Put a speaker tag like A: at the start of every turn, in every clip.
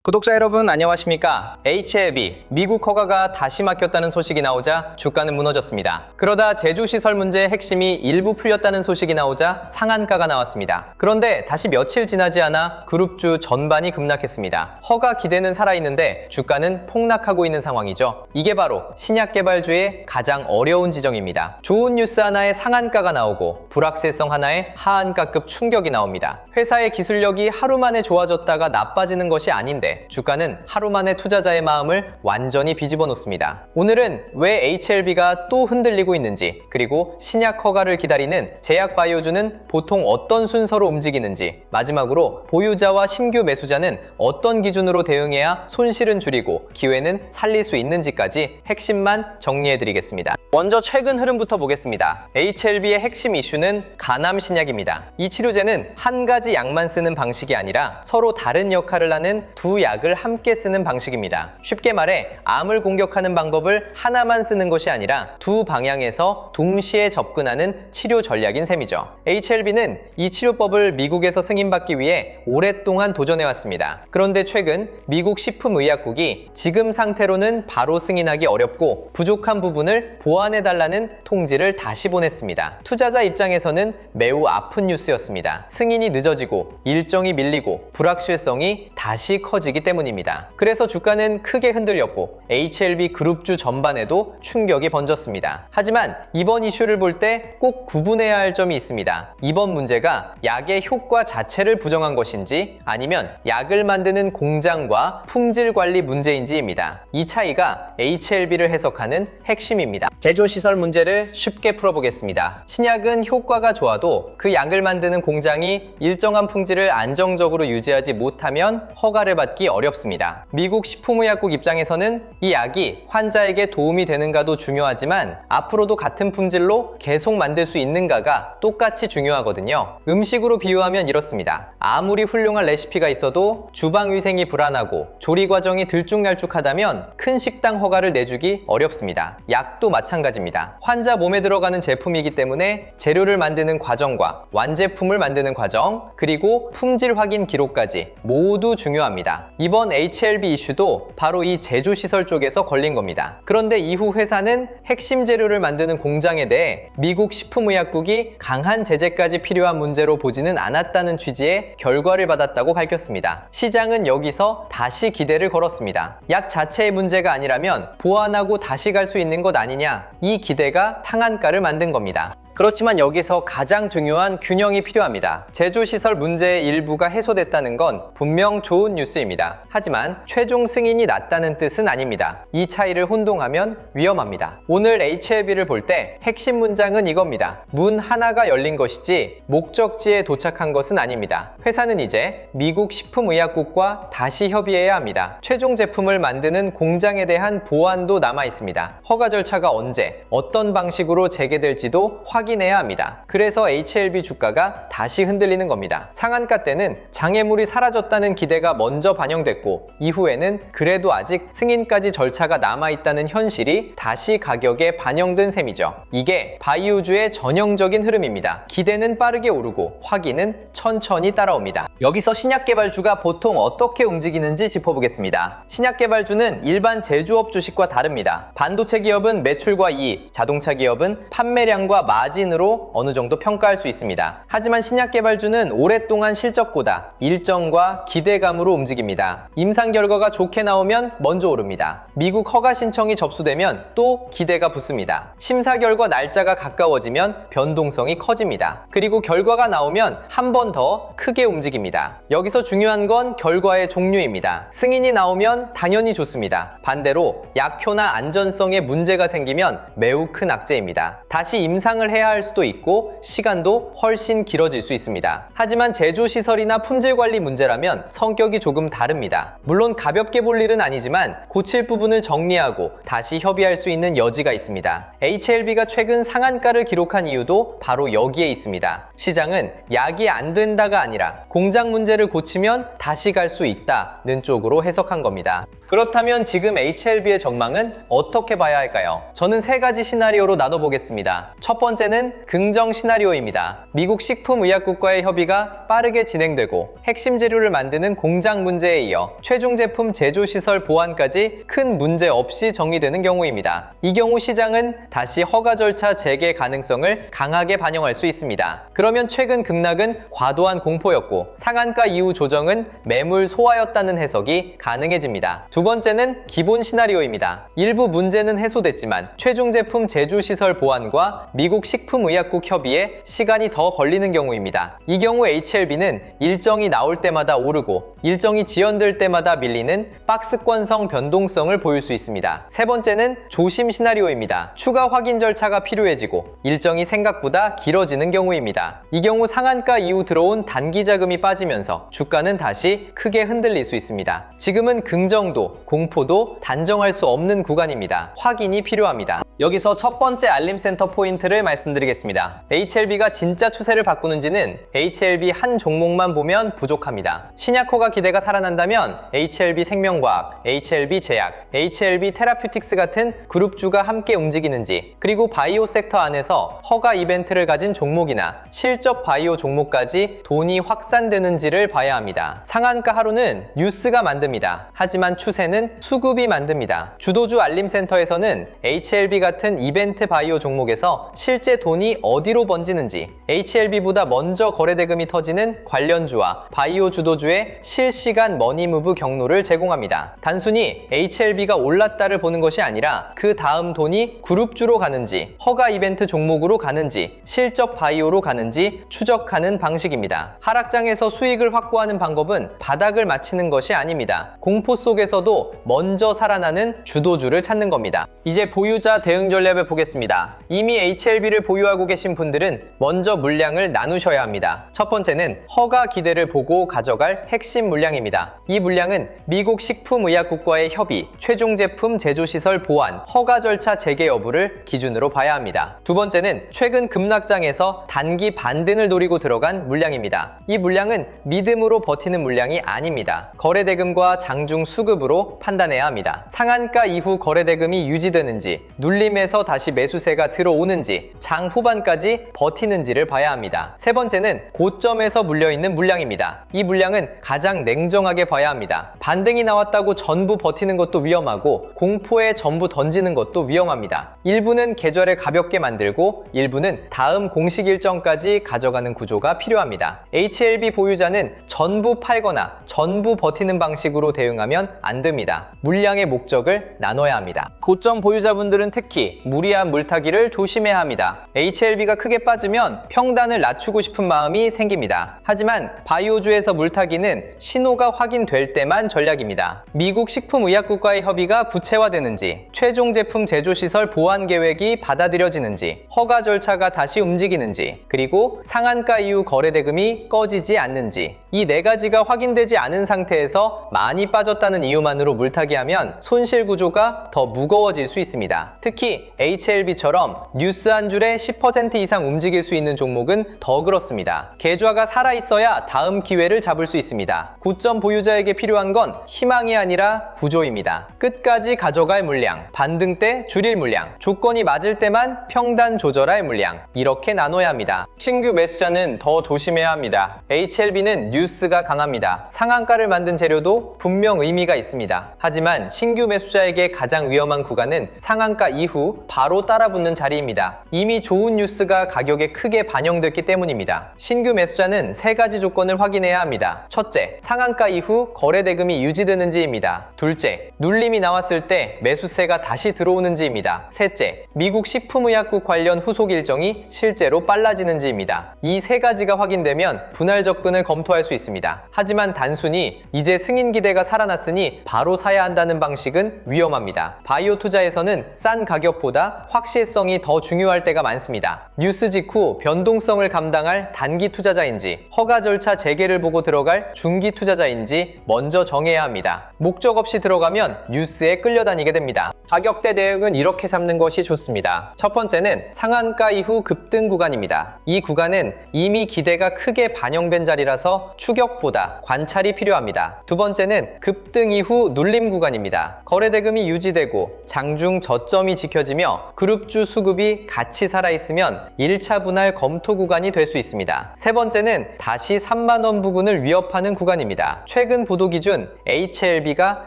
A: 구독자 여러분 안녕하십니까? HLB 미국 허가가 다시 막혔다는 소식이 나오자 주가는 무너졌습니다. 그러다 제주시설 문제의 핵심이 일부 풀렸다는 소식이 나오자 상한가가 나왔습니다. 그런데 다시 며칠 지나지 않아 그룹주 전반이 급락했습니다. 허가 기대는 살아있는데 주가는 폭락하고 있는 상황이죠. 이게 바로 신약개발주의 가장 어려운 지점입니다. 좋은 뉴스 하나에 상한가가 나오고 불확실성 하나에 하한가급 충격이 나옵니다. 회사의 기술력이 하루 만에 좋아졌다가 나빠지는 것이 아닌데 주가는 하루 만에 투자자의 마음을 완전히 뒤집어 놓습니다. 오늘은 왜 HLB가 또 흔들리고 있는지, 그리고 신약 허가를 기다리는 제약바이오주는 보통 어떤 순서로 움직이는지, 마지막으로 보유자와 신규 매수자는 어떤 기준으로 대응해야 손실은 줄이고 기회는 살릴 수 있는지까지 핵심만 정리해드리겠습니다. 먼저 최근 흐름부터 보겠습니다. HLB의 핵심 이슈는 간암 신약입니다. 이 치료제는 한 가지 약만 쓰는 방식이 아니라 서로 다른 역할을 하는 두 약을 함께 쓰는 방식입니다. 쉽게 말해 암을 공격하는 방법을 하나만 쓰는 것이 아니라 두 방향에서 동시에 접근하는 치료 전략인 셈이죠. HLB는 이 치료법을 미국에서 승인받기 위해 오랫동안 도전해왔습니다. 그런데 최근 미국 식품의약국이 지금 상태로는 바로 승인하기 어렵고 부족한 부분을 보완해달라는 통지를 다시 보냈습니다. 투자자 입장에서는 매우 아픈 뉴스였습니다. 승인이 늦어지고 일정이 밀리고 불확실성이 다시 커지기 때문입니다. 그래서 주가는 크게 흔들렸고 HLB 그룹주 전반에도 충격이 번졌습니다. 하지만 이번 이슈를 볼 때 꼭 구분해야 할 점이 있습니다. 이번 문제가 약의 효과 자체를 부정한 것인지 아니면 약을 만드는 공장과 품질 관리 문제인지입니다. 이 차이가 HLB를 해석하는 핵심입니다. 제조시설 문제를 쉽게 풀어보겠습니다. 신약은 효과가 좋아도 그 약을 만드는 공장이 일정한 품질을 안정적으로 유지하지 못하면 허가를 받기 어렵습니다. 미국 식품의약국 입장에서는 이 약이 환자에게 도움이 되는가도 중요하지만 앞으로도 같은 품질로 계속 만들 수 있는가가 똑같이 중요하거든요. 음식으로 비유하면 이렇습니다. 아무리 훌륭한 레시피가 있어도 주방 위생이 불안하고 조리 과정이 들쭉날쭉하다면 큰 식당 허가를 내주기 어렵습니다. 약도 마찬가지입니다. 환자 몸에 들어가는 제품이기 때문에 재료를 만드는 과정과 완제품을 만드는 과정, 그리고 품질 확인 기록까지 모두 중요합니다. 이번 HLB 이슈도 바로 이 제조시설 쪽에서 걸린 겁니다. 그런데 이후 회사는 핵심 재료를 만드는 공장에 대해 미국 식품의약국이 강한 제재까지 필요한 문제로 보지는 않았다는 취지의 결과를 받았다고 밝혔습니다. 시장은 여기서 다시 기대를 걸었습니다. 약 자체의 문제가 아니라면 보완하고 다시 갈 수 있는 것 아니냐, 이 기대가 상한가를 만든 겁니다. 그렇지만 여기서 가장 중요한 균형이 필요합니다. 제조시설 문제의 일부가 해소됐다는 건 분명 좋은 뉴스입니다. 하지만 최종 승인이 났다는 뜻은 아닙니다. 이 차이를 혼동하면 위험합니다. 오늘 HLB를 볼 때 핵심 문장은 이겁니다. 문 하나가 열린 것이지 목적지에 도착한 것은 아닙니다. 회사는 이제 미국 식품의약국과 다시 협의해야 합니다. 최종 제품을 만드는 공장에 대한 보완도 남아 있습니다. 허가 절차가 언제, 어떤 방식으로 재개될지도 확인해야 합니다. 그래서 HLB 주가가 다시 흔들리는 겁니다. 상한가 때는 장애물이 사라졌다는 기대가 먼저 반영됐고 이후에는 그래도 아직 승인까지 절차가 남아있다는 현실이 다시 가격에 반영된 셈이죠. 이게 바이오주의 전형적인 흐름입니다. 기대는 빠르게 오르고 확인은 천천히 따라옵니다. 여기서 신약개발주가 보통 어떻게 움직이는지 짚어보겠습니다. 신약개발주는 일반 제조업 주식과 다릅니다. 반도체 기업은 매출과 이익, 자동차 기업은 판매량과 마진으로 어느 정도 평가할 수 있습니다. 하지만 신약개발주는 오랫동안 실적보다 일정과 기대감으로 움직입니다. 임상 결과가 좋게 나오면 먼저 오릅니다. 미국 허가 신청이 접수되면 또 기대가 붙습니다. 심사 결과 날짜가 가까워지면 변동성이 커집니다. 그리고 결과가 나오면 한 번 더 크게 움직입니다. 여기서 중요한 건 결과의 종류입니다. 승인이 나오면 당연히 좋습니다. 반대로 약효나 안전성에 문제가 생기면 매우 큰 악재입니다. 다시 임상을 해야 할 수도 있고 시간도 훨씬 길어질 수 있습니다. 하지만 제조시설이나 품질관리 문제라면 성격이 조금 다릅니다. 물론 가볍게 볼 일은 아니지만 고칠 부분을 정리하고 다시 협의할 수 있는 여지가 있습니다. HLB가 최근 상한가를 기록한 이유도 바로 여기에 있습니다. 시장은 약이 안 된다가 아니라 공장 문제를 고치면 다시 갈 수 있다는 쪽으로 해석한 겁니다. 그렇다면 지금 HLB의 전망은 어떻게 봐야 할까요? 저는 세 가지 시나리오로 나눠보겠습니다. 첫 번째는 번째는 긍정 시나리오입니다. 미국 식품의약국과의 협의가 빠르게 진행되고 핵심 재료를 만드는 공장 문제에 이어 최종 제품 제조시설 보안까지 큰 문제 없이 정리되는 경우입니다. 이 경우 시장은 다시 허가 절차 재개 가능성을 강하게 반영할 수 있습니다. 그러면 최근 급락은 과도한 공포였고 상한가 이후 조정은 매물 소화였다는 해석이 가능해집니다. 두 번째는 기본 시나리오입니다. 일부 문제는 해소됐지만 최종 제품 제조시설 보안과 미국 식품의약국 협의에 시간이 더 걸리는 경우입니다. 이 경우 HLB는 일정이 나올 때마다 오르고 일정이 지연될 때마다 밀리는 박스권성 변동성을 보일 수 있습니다. 세 번째는 조심 시나리오입니다. 추가 확인 절차가 필요해지고 일정이 생각보다 길어지는 경우입니다. 이 경우 상한가 이후 들어온 단기 자금이 빠지면서 주가는 다시 크게 흔들릴 수 있습니다. 지금은 긍정도, 공포도 단정할 수 없는 구간입니다. 확인이 필요합니다. 여기서 첫 번째 알림센터 포인트를 말씀드리겠습니다. HLB가 진짜 추세를 바꾸는지는 HLB 한 종목만 보면 부족합니다. 신약허가 기대가 살아난다면 HLB 생명과학, HLB 제약, HLB 테라퓨틱스 같은 그룹주가 함께 움직이는지, 그리고 바이오 섹터 안에서 허가 이벤트를 가진 종목이나 실적 바이오 종목까지 돈이 확산되는지를 봐야 합니다. 상한가 하루는 뉴스가 만듭니다. 하지만 추세는 수급이 만듭니다. 주도주 알림센터에서는 HLB 같은 이벤트 바이오 종목에서 실제 돈이 어디로 번지는지, HLB보다 먼저 거래대금이 터지는 관련주와 바이오 주도주의 실시간 머니무브 경로를 제공합니다. 단순히 HLB가 올랐다를 보는 것이 아니라 그 다음 돈이 그룹주로 가는지, 허가 이벤트 종목으로 가는지, 실적 바이오로 가는지 추적하는 방식입니다. 하락장에서 수익을 확보하는 방법은 바닥을 맞히는 것이 아닙니다. 공포 속에서도 먼저 살아나는 주도주를 찾는 겁니다. 이제 보유자 대응 전략을 보겠습니다. 이미 HLB를 보유하고 계신 분들은 먼저 물량을 나누셔야 합니다. 첫 번째는 허가 기대를 보고 가져갈 핵심 물량입니다. 이 물량은 미국 식품의약국과의 협의, 최종 제품 제조시설 보안, 허가 절차 재개 여부를 기준으로 봐야 합니다. 두 번째는 최근 급락장에서 단기 반등을 노리고 들어간 물량입니다. 이 물량은 믿음으로 버티는 물량이 아닙니다. 거래대금과 장중 수급으로 판단해야 합니다. 상한가 이후 거래대금이 유지되는지, 눌림에서 다시 매수세가 들어오는지, 장 후반까지 버티는지를 봐야 합니다. 세 번째는 고점에서 물려있는 물량입니다. 이 물량은 가장 냉정하게 봐야 합니다. 반등이 나왔다고 전부 버티는 것도 위험하고 공포에 전부 던지는 것도 위험합니다. 일부는 계절에 가볍게 만들고 일부는 다음 공식 일정까지 가져가는 구조가 필요합니다. HLB 보유자는 전부 팔거나 전부 버티는 방식으로 대응하면 안 됩니다. 물량의 목적을 나눠야 합니다. 고점 보유자분들은 특히 무리한 물타기를 조심해야 합니다. HLB가 크게 빠지면 평단을 낮추고 싶은 마음이 생깁니다. 하지만 바이오주에서 물타기는 신호가 확인될 때만 전략입니다. 미국 식품의약국과의 협의가 구체화되는지, 최종 제품 제조시설 보안 계획이 받아들여지는지, 허가 절차가 다시 움직이는지, 그리고 상한가 이후 거래대금이 꺼지지 않는지, 이 네 가지가 확인되지 않은 상태에서 많이 빠졌다는 이유만으로 물타기하면 손실 구조가 더 무거워질 수 있습니다. 특히 HLB처럼 뉴스 한 줄에 10% 이상 움직일 수 있는 종목은 더 그렇습니다. 계좌가 살아있어야 다음 기회를 잡을 수 있습니다. 고점 보유자에게 필요한 건 희망이 아니라 구조입니다. 끝까지 가져갈 물량, 반등 때 줄일 물량, 조건이 맞을 때만 평단 조절할 물량, 이렇게 나눠야 합니다. 신규 매수자는 더 조심해야 합니다. HLB는 뉴스가 강합니다. 상한가를 만든 재료도 분명 의미가 있습니다. 하지만 신규 매수자에게 가장 위험한 구간은 상한가 이후 바로 따라붙는 자리입니다. 이미 좋은 뉴스가 가격에 크게 반영됐기 때문입니다. 신규 매수자는 세 가지 조건을 확인해야 합니다. 첫째, 상한가 이후 거래대금이 유지되는지입니다. 둘째, 눌림이 나왔을 때 매수세가 다시 들어오는지입니다. 셋째, 미국 식품의약국 관련 후속 일정이 실제로 빨라지는지입니다. 이 세 가지가 확인되면 분할 접근을 검토할 수 있습니다. 하지만 단순히 이제 승인 기대가 살아났으니 바로 사야 한다는 방식은 위험합니다. 바이오 투자에서는 싼 가격보다 확실성이 더 중요할 때가 많습니다. 뉴스 직후 변동성을 감당할 단기 투자자인지, 허가 절차 재개를 보고 들어갈 중기 투자자인지 먼저 정해야 합니다. 목적 없이 들어가면 뉴스에 끌려다니게 됩니다. 가격대 대응은 이렇게 잡는 것이 좋습니다. 첫 번째는 상한가 이후 급등 구간입니다. 이 구간은 이미 기대가 크게 반영된 자리라서 추격보다 관찰이 필요합니다. 두 번째는 급등 이후 눌림 구간입니다. 거래대금이 유지되고 장중 저점이 지켜지며 그룹주 수급이 같이 살아있습니다. 살아있으면 1차 분할 검토 구간이 될 수 있습니다. 세 번째는 다시 3만 원 부근을 위협하는 구간입니다. 최근 보도 기준 HLB가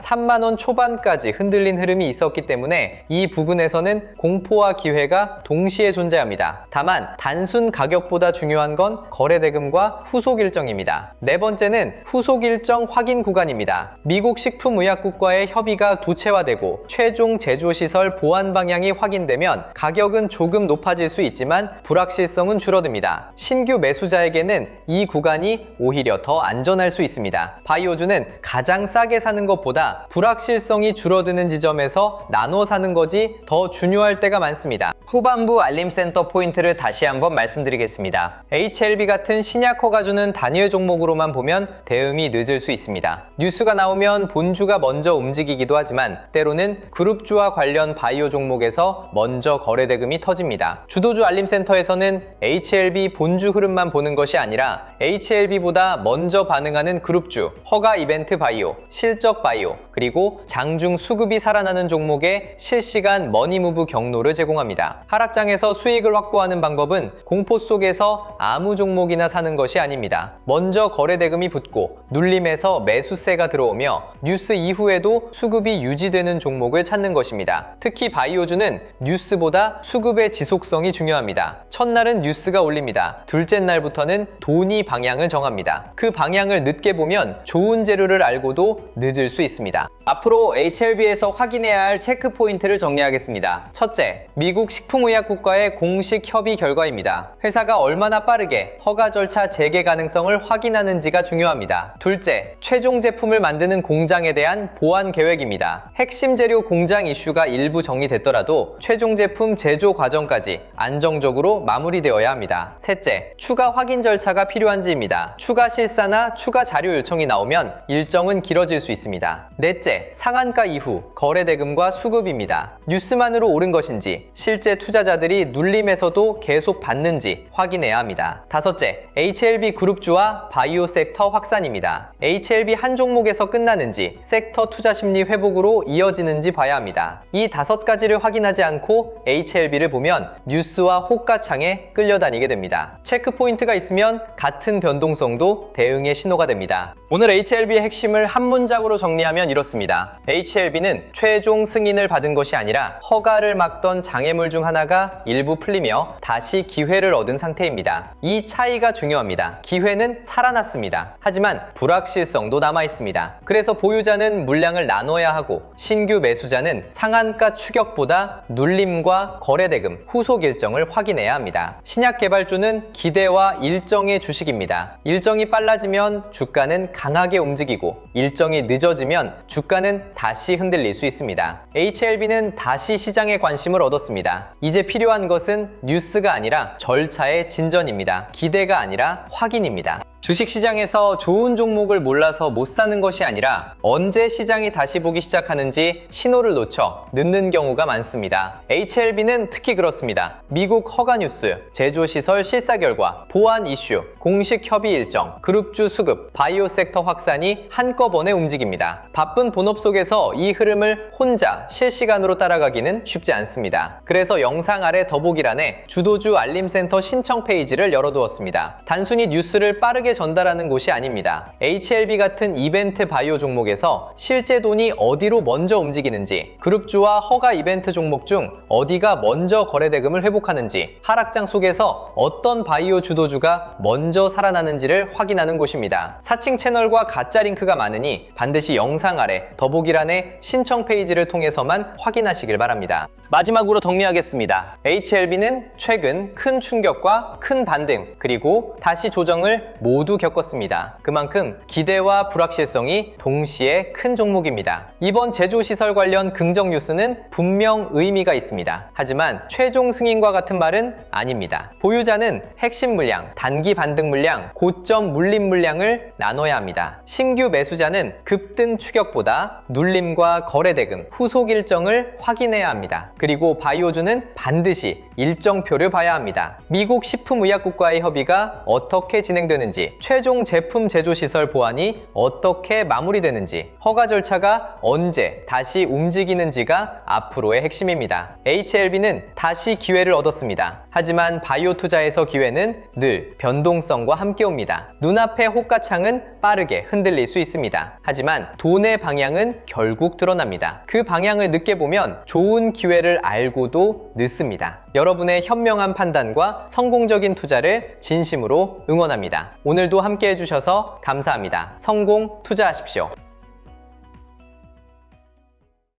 A: 3만 원 초반까지 흔들린 흐름이 있었기 때문에 이 부근에서는 공포와 기회가 동시에 존재합니다. 다만 단순 가격보다 중요한 건 거래 대금과 후속 일정입니다. 네 번째는 후속 일정 확인 구간입니다. 미국 식품의약국과의 협의가 구체화되고 최종 제조시설 보안 방향이 확인되면 가격은 조금 높아질 수 있지만 불확실성은 줄어듭니다. 신규 매수자에게는 이 구간이 오히려 더 안전할 수 있습니다. 바이오주는 가장 싸게 사는 것보다 불확실성이 줄어드는 지점에서 나눠 사는 것이 더 중요할 때가 많습니다. 후반부 알림센터 포인트를 다시 한번 말씀드리겠습니다. HLB 같은 신약 허가주는 단일 종목으로만 보면 대응이 늦을 수 있습니다. 뉴스가 나오면 본주가 먼저 움직이기도 하지만 때로는 그룹주와 관련 바이오 종목에서 먼저 거래 대금이 터집니다. 주도주 알림센터에서는 HLB 본주 흐름만 보는 것이 아니라 HLB보다 먼저 반응하는 그룹주, 허가 이벤트 바이오, 실적 바이오, 그리고 장중 수급이 살아나는 종목의 실시간 머니무브 경로를 제공합니다. 하락장에서 수익을 확보하는 방법은 공포 속에서 아무 종목이나 사는 것이 아닙니다. 먼저 거래 대금이 붙고 눌림에서 매수세가 들어오며 뉴스 이후에도 수급이 유지되는 종목을 찾는 것입니다. 특히 바이오주는 뉴스보다 수급의 지속성이 중요합니다. 첫날은 뉴스가 올립니다. 둘째 날부터는 돈이 방향을 정합니다. 그 방향을 늦게 보면 좋은 재료를 알고도 늦을 수 있습니다. 앞으로 HLB에서 확인해야 할 체크 포인트를 정리하겠습니다. 첫째, 미국 식품의약국과의 공식 협의 결과입니다. 회사가 얼마나 빠르게 허가 절차 재개 가능성을 확인하는지가 중요합니다. 둘째, 최종 제품을 만드는 공장에 대한 보안 계획입니다. 핵심 재료 공장 이슈가 일부 정리됐더라도 최종 제품 제조 과정까지 안정적으로 마무리되어야 합니다. 셋째, 추가 확인 절차가 필요한지입니다. 추가 실사나 추가 자료 요청이 나오면 일정은 길어질 수 있습니다. 넷째, 상한가 이후 거래 대금과 수급입니다. 뉴스만으로 오른 것인지 실제 투자자들이 눌림에서도 계속 받는지 확인해야 합니다. 다섯째, HLB 그룹주와 바이오 섹터 확산입니다. HLB 한 종목에서 끝나는지 섹터 투자 심리 회복으로 이어지는지 봐야 합니다. 이 5가지를 확인하지 않고 HLB를 보면 뉴스와 호가창에 끌려다니게 됩니다. 체크 포인트가 있으면 같은 변동성도 대응의 신호가 됩니다. 오늘 HLB의 핵심을 한 문장으로 정리하면 이렇습니다. HLB는 최종 승인을 받은 것이 아니라 허가를 막던 장애물 중 하나가 일부 풀리며 다시 기회를 얻은 상태입니다. 이 차이가 중요합니다. 기회는 살아났습니다. 하지만 불확실성도 남아있습니다. 그래서 보유자는 물량을 나눠야 하고 신규 매수자는 상한가 추격보다 눌림과 거래대금, 후속 일정을 확인해야 합니다. 신약 개발주는 기대와 일정의 주식입니다. 일정이 빨라지면 주가는 강하게 움직이고 일정이 늦어지면 주가는 다시 흔들릴 수 있습니다. HLB는 다시 시장에 관심을 얻었습니다. 이제 필요한 것은 뉴스가 아니라 절차의 진전입니다. 기대가 아니라 확인입니다. 주식시장에서 좋은 종목을 몰라서 못 사는 것이 아니라 언제 시장이 다시 보기 시작하는지 신호를 놓쳐 늦는 경우가 많습니다. HLB는 특히 그렇습니다. 미국 허가 뉴스, 제조시설 실사 결과, 보안 이슈, 공식 협의 일정, 그룹주 수급, 바이오 섹터 확산이 한꺼번에 움직입니다. 바쁜 본업 속에서 이 흐름을 혼자 실시간으로 따라가기는 쉽지 않습니다. 그래서 영상 아래 더보기란에 주도주 알림센터 신청 페이지를 열어두었습니다. 단순히 뉴스를 빠르게 전달하는 곳이 아닙니다. HLB 같은 이벤트 바이오 종목에서 실제 돈이 어디로 먼저 움직이는지, 그룹주와 허가 이벤트 종목 중 어디가 먼저 거래대금을 회복하는지, 하락장 속에서 어떤 바이오 주도주가 먼저 살아나는지를 확인하는 곳입니다. 사칭 채널과 가짜 링크가 많으니 반드시 영상 아래 더보기란의 신청 페이지를 통해서만 확인하시길 바랍니다. 마지막으로 정리하겠습니다. HLB는 최근 큰 충격과 큰 반등, 그리고 다시 조정을 모두 겪었습니다. 그만큼 기대와 불확실성이 동시에 큰 종목입니다. 이번 제조시설 관련 긍정 뉴스는 분명 의미가 있습니다. 하지만 최종 승인과 같은 말은 아닙니다. 보유자는 핵심 물량, 단기 반등 물량, 고점 물림 물량을 나눠야 합니다. 신규 매수자는 급등 추격보다 눌림과 거래대금, 후속 일정을 확인해야 합니다. 그리고 바이오주는 반드시 일정표를 봐야 합니다. 미국 식품의약국과의 협의가 어떻게 진행되는지, 시 최종 제품 제조 시설 보완이 어떻게 마무리되는지, 허가 절차가 언제 다시 움직이는지가 앞으로의 핵심입니다. HLB는 다시 기회를 얻었습니다. 하지만 바이오 투자에서 기회는 늘 변동성과 함께 옵니다. 눈앞의 호가창은 빠르게 흔들릴 수 있습니다. 하지만 돈의 방향은 결국 드러납니다. 그 방향을 늦게 보면 좋은 기회를 알고도 늦습니다. 여러분의 현명한 판단과 성공적인 투자를 진심으로 응원합니다. 오늘도 함께 해주셔서 감사합니다. 성공 투자하십시오.